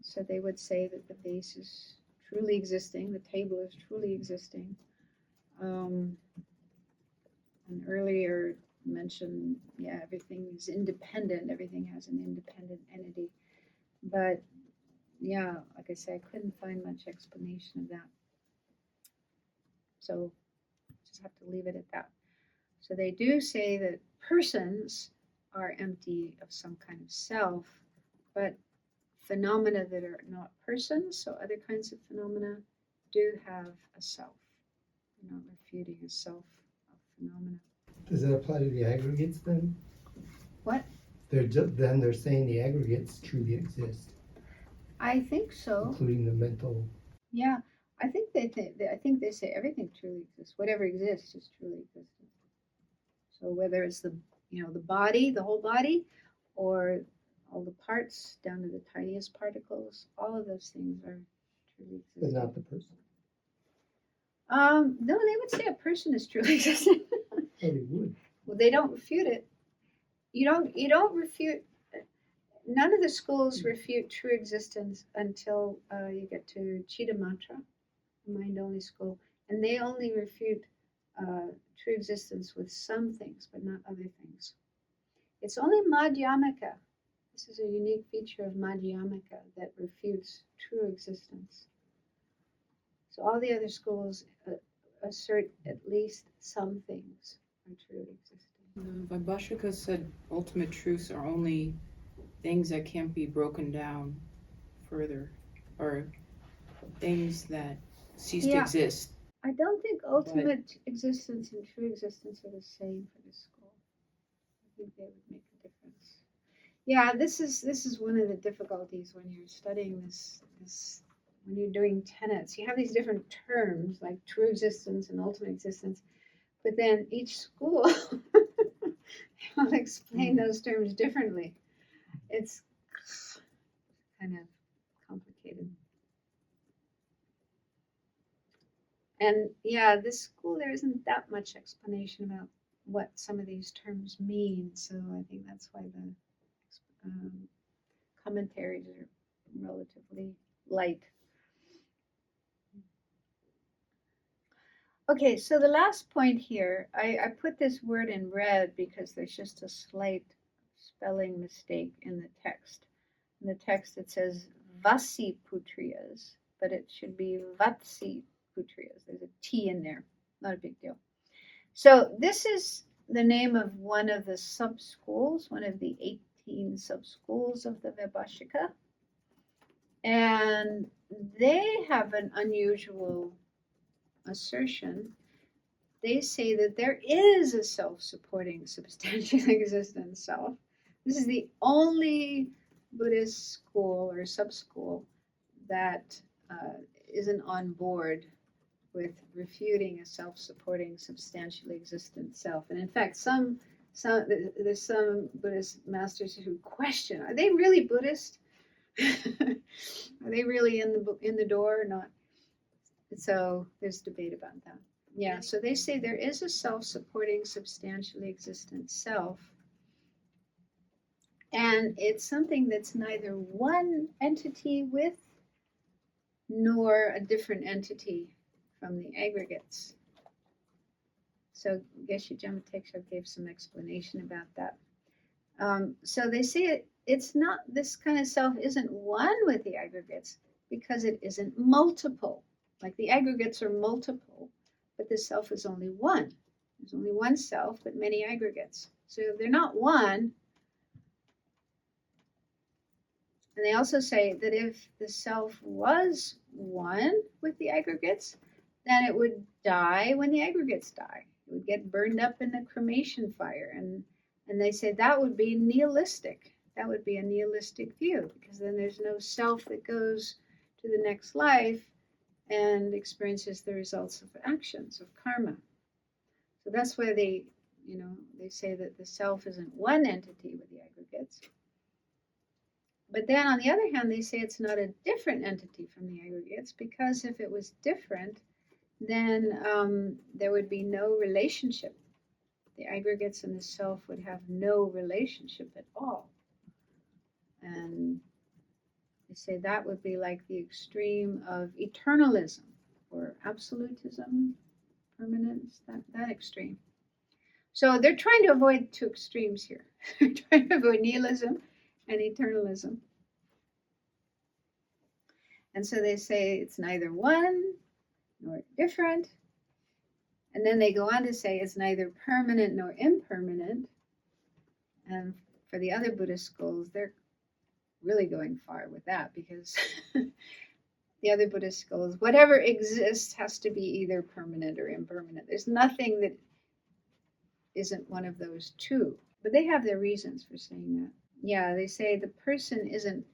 So they would say that the vase is truly existing, the table is truly existing. And earlier mentioned, yeah, everything is independent, everything has an independent entity. But yeah, like I said, I couldn't find much explanation of that. So just have to leave it at that. So they do say that persons are empty of some kind of self, but phenomena that are not persons, so other kinds of phenomena, do have a self. They're not refuting a self of phenomena. Does that apply to the aggregates then? What? Then they're saying the aggregates truly exist, I think so. including the mental. Yeah, I think they say everything truly exists. Whatever exists is truly existent. So whether it's the body, the whole body, or all the parts down to the tiniest particles, all of those things are truly But existent. not the person. No, they would say a person is truly existent. Oh, they would. Well, they don't refute it. You don't refute. None of the schools refute true existence until you get to Chittamatra, mind-only school, and they only refute true existence with some things, but not other things. It's only Madhyamaka. This is a unique feature of Madhyamaka that refutes true existence. So all the other schools assert at least some things are truly existing. Vaibashika said ultimate truths are only things that can't be broken down further, or things that cease to Yeah. exist. I don't think ultimate existence and true existence are the same for this school. I think they would make a difference. Yeah, this is one of the difficulties when you're studying this when you're doing tenets. You have these different terms like true existence and ultimate existence, but then each school will explain those terms differently. It's kind of complicated. And yeah, this school, there isn't that much explanation about what some of these terms mean. So I think that's why the commentaries are relatively light. Okay, so the last point here, I put this word in red because there's just a slight spelling mistake in the text. In the text it says Vasiputriyas, but it should be Vatsiputriyas. There's a T in there, not a big deal. So this is the name of one of the sub-schools, one of the 18 sub-schools of the Vaibashika. And they have an unusual assertion. They say that there is a self-supporting, substantially existent self. This is the only Buddhist school or sub-school that isn't on board with refuting a self-supporting, substantially existent self. And in fact, there's some Buddhist masters who question: are they really Buddhist? Are they really in the door or not? So there's debate about that. Yeah, so they say there is a self-supporting, substantially existent self, and it's something that's neither one entity with nor a different entity from the aggregates. So Geshe Jamateksha gave some explanation about that. So they say it's not, this kind of self isn't one with the aggregates because it isn't multiple. Like the aggregates are multiple, but the self is only one. There's only one self, but many aggregates. So they're not one. And they also say that if the self was one with the aggregates, then it would die when the aggregates die. It would get burned up in the cremation fire. And they say that would be nihilistic. That would be a nihilistic view, because then there's no self that goes to the next life and experiences the results of actions, of karma. So that's why they say that the self isn't one entity with the aggregates. But then on the other hand, they say it's not a different entity from the aggregates, because if it was different, then there would be no relationship the aggregates and the self would have no relationship at all. And they say that would be like the extreme of eternalism or absolutism, permanence, that extreme. So they're trying to avoid two extremes here. They're trying to avoid nihilism and eternalism. And so they say it's neither one nor different. And then they go on to say it's neither permanent nor impermanent. And for the other Buddhist schools, they're really going far with that, because the other Buddhist schools, whatever exists has to be either permanent or impermanent. There's nothing that isn't one of those two. But they have their reasons for saying that. Yeah, they say the person isn't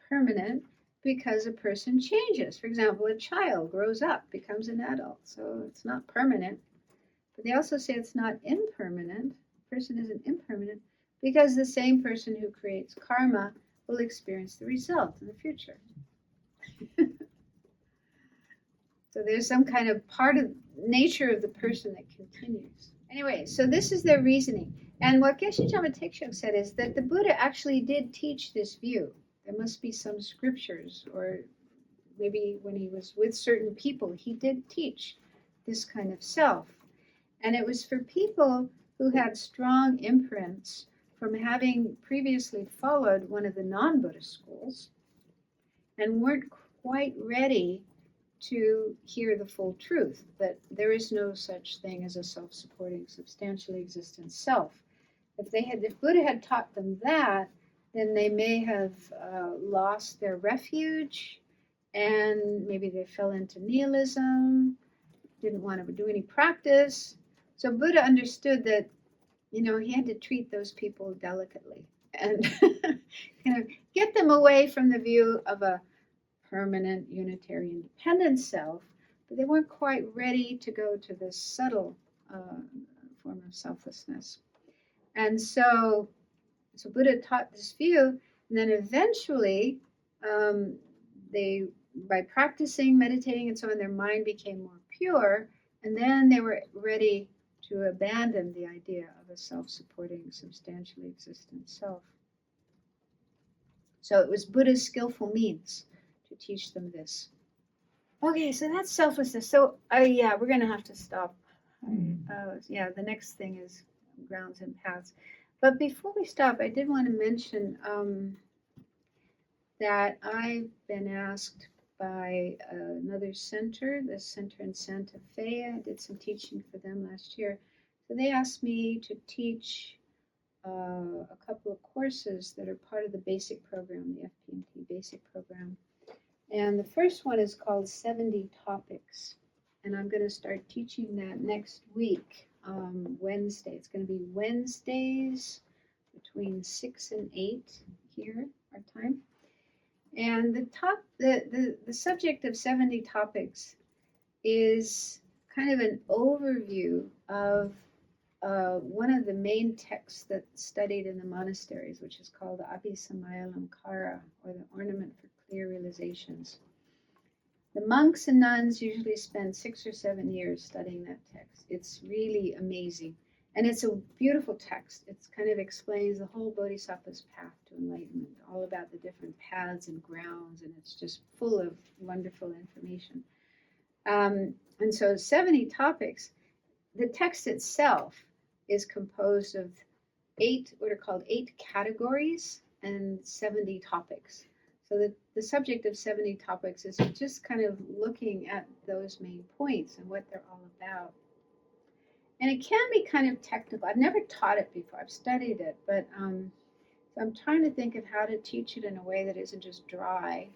permanent because a person changes. For example, a child grows up, becomes an adult, so it's not permanent. But they also say it's not impermanent. A person isn't impermanent because the same person who creates karma will experience the result in the future. So there's some kind of part of nature of the person that continues. Anyway, so this is their reasoning. And what Geshe Jama Tekshok said is that the Buddha actually did teach this view. There must be some scriptures, or maybe when he was with certain people, he did teach this kind of self. And it was for people who had strong imprints from having previously followed one of the non-Buddhist schools and weren't quite ready to hear the full truth, that there is no such thing as a self-supporting, substantially existent self. If Buddha had taught them that, then they may have lost their refuge, and maybe they fell into nihilism, didn't want to do any practice. So Buddha understood that, he had to treat those people delicately and kind of get them away from the view of a permanent, unitary, independent self, but they weren't quite ready to go to this subtle form of selflessness. And so Buddha taught this view, and then eventually by practicing, meditating, and so on, their mind became more pure, and then they were ready to abandon the idea of a self-supporting, substantially existent self. So it was Buddha's skillful means to teach them this. Okay, so that's selflessness. So, we're going to have to stop. The next thing is grounds and paths. But before we stop, I did want to mention that I've been asked by another center, the center in Santa Fe. I did some teaching for them last year. So they asked me to teach a couple of courses that are part of the basic program, the FPMT basic program. And the first one is called 70 Topics. And I'm going to start teaching that next week, Wednesday. It's going to be Wednesdays between 6 and 8 here, our time. And the subject of 70 Topics is kind of an overview of one of the main texts that's studied in the monasteries, which is called the Abbey Samayalamkara, or the Ornament for Clear Realizations. The monks and nuns usually spend 6 or 7 years studying that text. It's really amazing. And it's a beautiful text. It kind of explains the whole Bodhisattva's path to enlightenment, all about the different paths and grounds, and it's just full of wonderful information. And so 70 Topics, the text itself is composed of 8, what are called 8 categories and 70 topics. So the subject of 70 Topics is just kind of looking at those main points and what they're all about. And it can be kind of technical. I've never taught it before. I've studied it, but so I'm trying to think of how to teach it in a way that isn't just dry.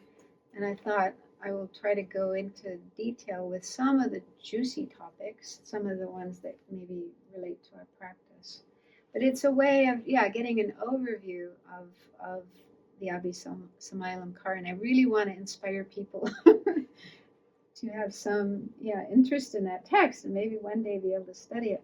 And I thought I will try to go into detail with some of the juicy topics, some of the ones that maybe relate to our practice. But it's a way of, getting an overview of the Abbey Samayalamkara. And I really want to inspire people to have some interest in that text and maybe one day be able to study it.